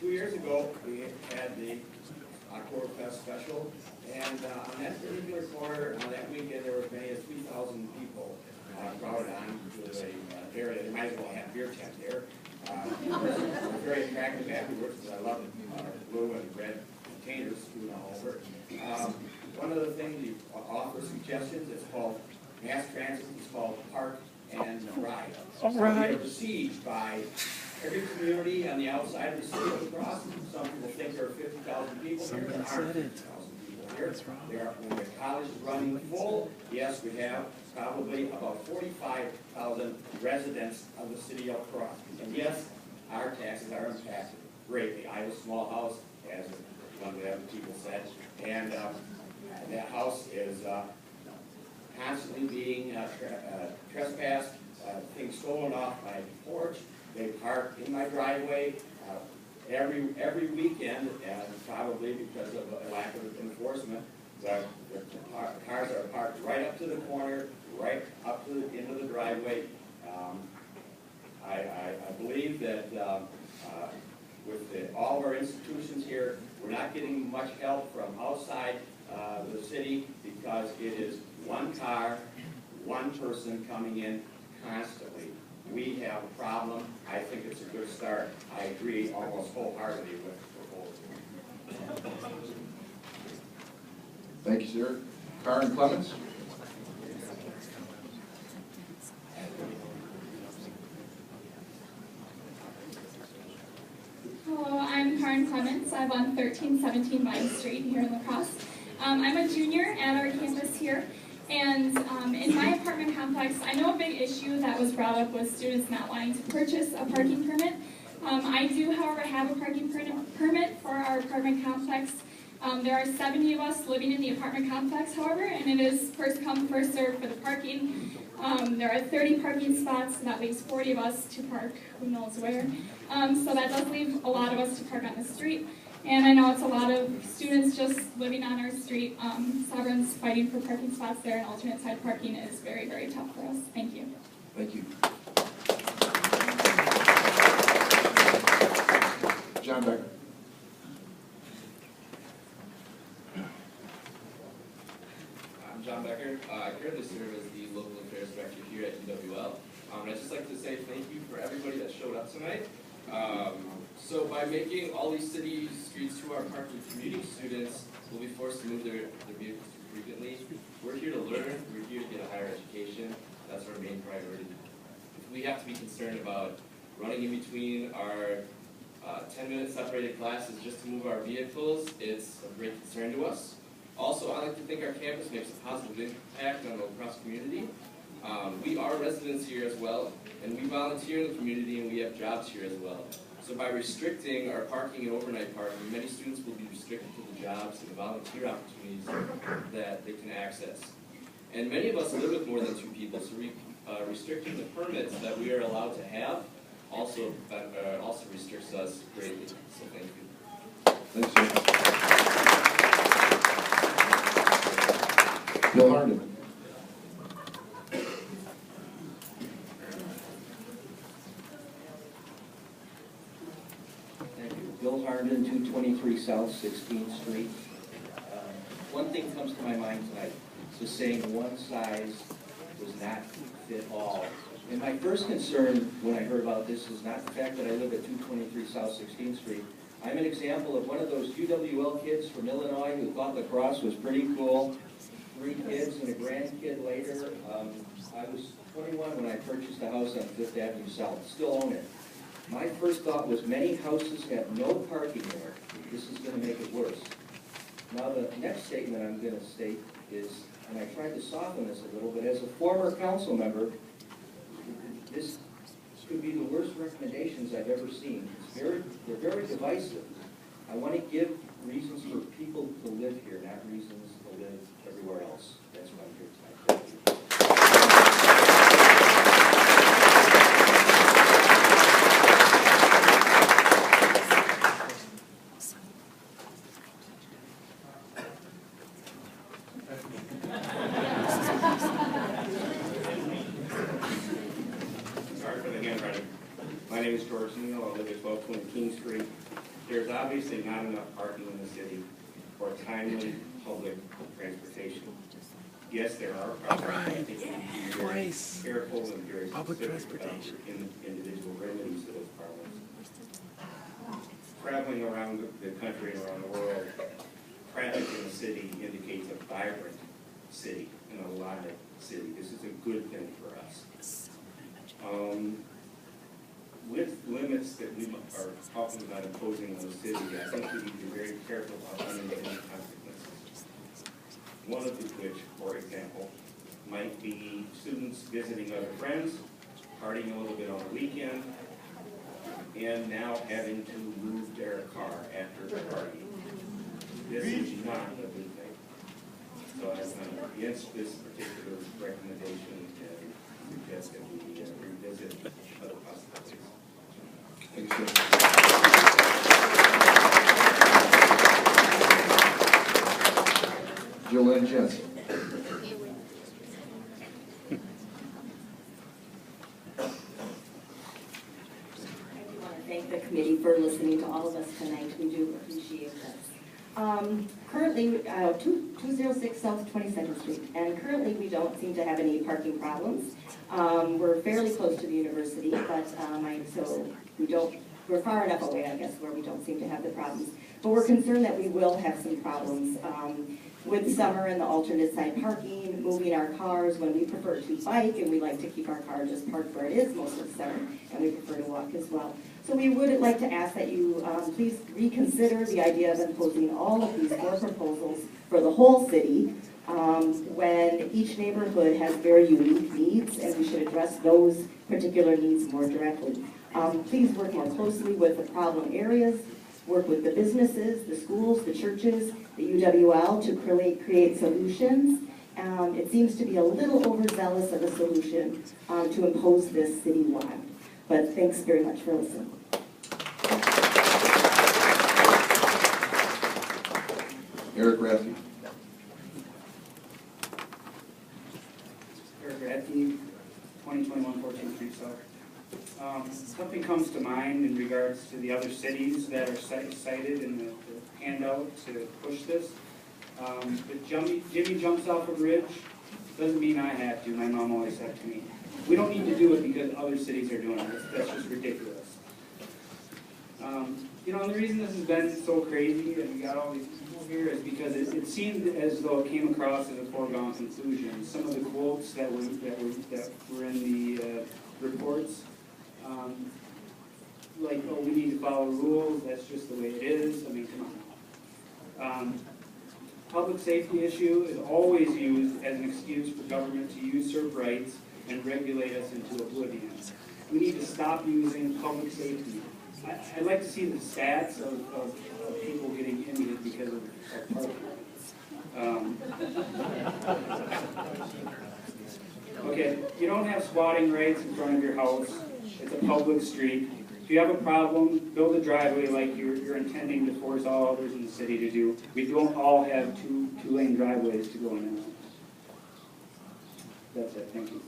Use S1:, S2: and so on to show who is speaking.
S1: 2 years ago, we had the Oktoberfest special, and on that particular corner, on that weekend, there were as many as 3,000 people crowded on to the area. They might as well have beer tent there. It was very attractive afterwards, because I love blue and red containers strewn all over. One of the things we offer suggestions, it's called mass transit, it's called Park and Ride.
S2: All right.
S1: We are besieged by every community on the outside of the city of Crosse. Some people think there are 50,000 people here. There aren't 50,000 people here. When the college is running full, yes, we have probably about 45,000 residents of the city of Crosse. And yes, our taxes are impacted greatly. I have a small house, as one of the other people said, and that house is constantly being trespassed, things stolen off my porch. They park in my driveway every weekend, and probably because of a lack of enforcement. The cars are parked right up to the corner, right up to the end of the driveway. I believe that with all of our institutions here, we're not getting much help from outside the city, because it is one car, one person coming in constantly. We have a problem. I think it's a good start. I agree almost wholeheartedly with the proposal.
S3: Thank you, sir. Karen Clements.
S4: Hello, I'm Karen Clements. I live on 1317 Vine Street here in La Crosse. I'm a junior at our campus here, and in my apartment complex, I know a big issue that was brought up was students not wanting to purchase a parking permit. I do, however, have a parking permit for our apartment complex. There are 70 of us living in the apartment complex, however, and it is first come, first served for the parking. There are 30 parking spots, and that leaves 40 of us to park who knows where. So that does leave a lot of us to park on the street. And I know it's a lot of students just living on our street. Sovereign's fighting for parking spots there, and alternate side parking is very, very tough for us. Thank you.
S3: Thank you. John Becker.
S5: I'm John Becker. I currently serve as the local affairs director here at UWL. I'd just like to say thank you for everybody that showed up tonight. So by making all these city streets to our parking, commuting students will be forced to move their vehicles too frequently. We're here to learn. We're here to get a higher education. That's our main priority. If we have to be concerned about running in between our 10-minute separated classes just to move our vehicles, it's of great concern to us. Also, I like to think our campus makes a positive impact on the Crosse community. We are residents here as well, and we volunteer in the community, and we have jobs here as well. So by restricting our parking and overnight parking, many students will be restricted to the jobs and the volunteer opportunities that they can access. And many of us live with more than 2 people, so restricting the permits that we are allowed to have also restricts us greatly. So thank you.
S3: Thanks, sir. Bill Harden.
S6: Bill Harden, 223 South 16th Street. One thing comes to my mind tonight, so saying one size does not fit all. And my first concern when I heard about this is not the fact that I live at 223 South 16th Street. I'm an example of one of those UWL kids from Illinois who thought lacrosse was pretty cool. 3 kids and a grandkid later. I was 21 when I purchased a house on 5th Avenue South, still own it. My first thought was many houses have no parking there. This is going to make it worse. Now the next statement I'm going to state is, and I tried to soften this a little bit, as a former council member, this could be the worst recommendations I've ever seen. They're very divisive. I want to give reasons for people to live here, not reasons to live everywhere else. That's what I'm here tonight. Thank you.
S1: Sorry for the handwriting. My name is George Nino. I live at 1220 King Street. There's obviously not enough parking in the city for timely public transportation. Yes, there are problems. I think we need to be very careful and very specific about individual remedies to those problems. Traveling around the country and around the world, traffic in the city indicates a vibrant city and a alive city. This is a good thing for us. With limits that we are talking about imposing on the city, I think we need to be very careful about unintended consequences. One of which, for example, might be students visiting other friends, partying a little bit on the weekend, and now having to move their car after the party. This is not a good thing. So I'm against this particular recommendation and suggest that we revisit other possibilities.
S3: Thanks, sir. Jolynn Jensen.
S2: Thank the committee for listening to all of us tonight. We do appreciate this. Currently, 206 South 22nd Street, and currently we don't seem to have any parking problems. We're fairly close to the university, but so we're far enough away, I guess, where we don't seem to have the problems. But we're concerned that we will have some problems with summer and the alternate side parking, moving our cars when we prefer to bike, and we like to keep our car just parked where it is most of the summer, and we prefer to walk as well. So we would like to ask that you please reconsider the idea of imposing all of these 4 proposals for the whole city when each neighborhood has very unique needs, and we should address those particular needs more directly. Please work more closely with the problem areas, work with the businesses, the schools, the churches, the UWL to create solutions. It seems to be a little overzealous of a solution to impose this citywide. But thanks very much for listening.
S3: Eric Rathke.
S7: Eric Radke, 2021 14th Street South. Something comes to mind in regards to the other cities that are cited in the handout to push this. If Jimmy jumps off a bridge, doesn't mean I have to. My mom always said to me, we don't need to do it because other cities are doing it. That's just ridiculous. And the reason this has been so crazy and we got all these people here is because it seemed as though it came across as a foregone conclusion. Some of the quotes that were in the reports, like, oh, we need to follow rules, that's just the way it is. I mean, come on. Public safety issue is always used as an excuse for government to usurp rights and regulate us into oblivion. We need to stop using public safety. I'd like to see the stats of people getting injured because of parking. Okay, you don't have squatting rights in front of your house. It's a public street. If you have a problem, build a driveway like you're intending to force all others in the city to do. We don't all have two-lane driveways to go in and out. That's it, thank you.